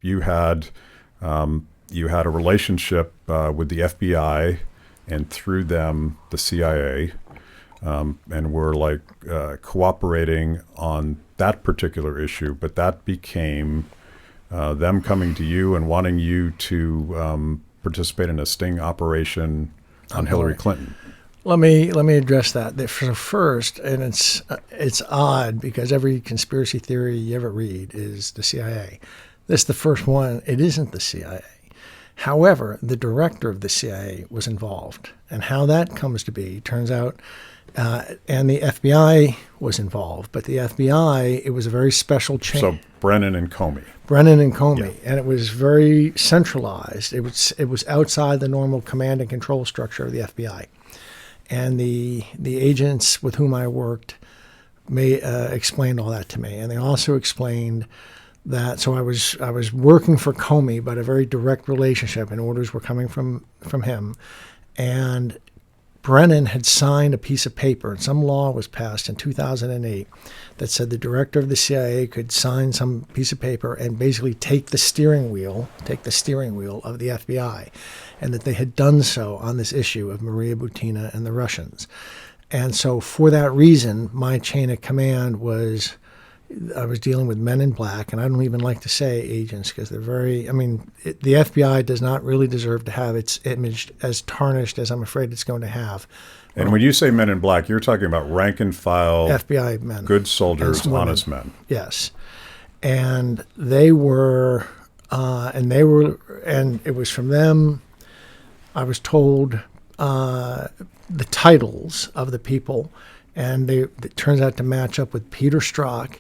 You had a relationship with the FBI, and through them the CIA, and were like cooperating on that particular issue. But that became them coming to you and wanting you to participate in a sting operation on Hillary Clinton. Let me address that. First, and it's odd because every conspiracy theory you ever read is the CIA. This is the first one. It isn't the CIA. However, the director of the CIA was involved, and how that comes to be turns out, and the FBI was involved. But the FBI, it was a very special chain. So Brennan and Comey. Yeah. And it was very centralized. It was outside the normal command and control structure of the FBI. And the agents with whom I worked explained all that to me, and they also explained that. So I was working for Comey, but a very direct relationship, and orders were coming from him. And Brennan had signed a piece of paper, and some law was passed in 2008 that said the director of the CIA could sign some piece of paper and basically take the steering wheel of the FBI, and that they had done so on this issue of Maria Butina and the Russians. And so for that reason, my chain of command was, I was dealing with men in black, and I don't even like to say agents because they're very, the FBI does not really deserve to have its image as tarnished as I'm afraid it's going to have. And when you say men in black, you're talking about rank and file FBI men. Good soldiers, honest men. Yes. And they were, and it was from them, I was told the titles of the people, and it turns out to match up with Peter Strzok,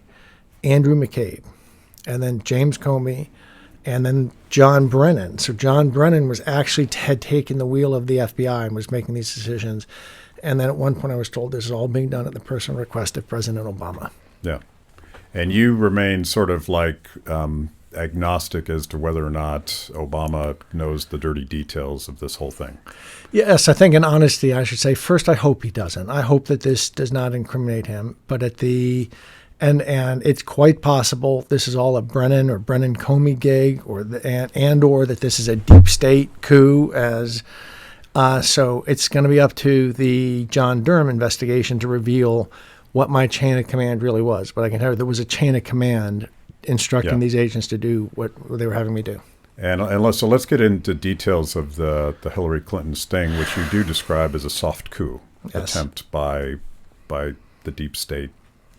Andrew McCabe, and then James Comey, and then John Brennan. So John Brennan had taken the wheel of the FBI and was making these decisions. And then at one point I was told this is all being done at the personal request of President Obama. Yeah. And you remain sort of like agnostic as to whether or not Obama knows the dirty details of this whole thing. Yes, I think in honesty I should say, first, I hope he doesn't. I hope that this does not incriminate him. But and it's quite possible this is all a Brennan or Brennan Comey gig, or that this is a deep state coup. So it's going to be up to the John Durham investigation to reveal what my chain of command really was. But I can tell you there was a chain of command instructing these agents to do what they were having me do. And so let's get into details of the Hillary Clinton sting, which you do describe as a soft coup attempt by the deep state,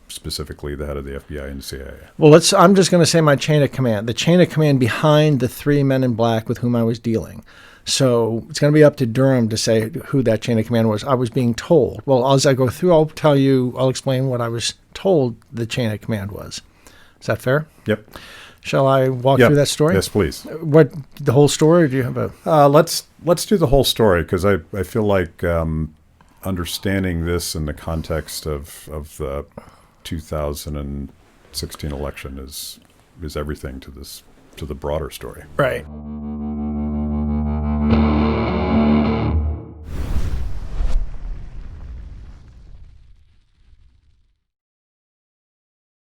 specifically the head of the FBI and the CIA. Well, I'm just going to say my chain of command, the chain of command behind the three men in black with whom I was dealing. So it's going to be up to Durham to say who that chain of command was. I was being told. Well, as I go through, I'll explain what I was told the chain of command was. Is that fair? Yep. Shall I walk through that story? Yes, please. What, the whole story, or do you have a... Let's do the whole story, because I feel like understanding this in the context of the 2016 election is everything to the broader story. Right.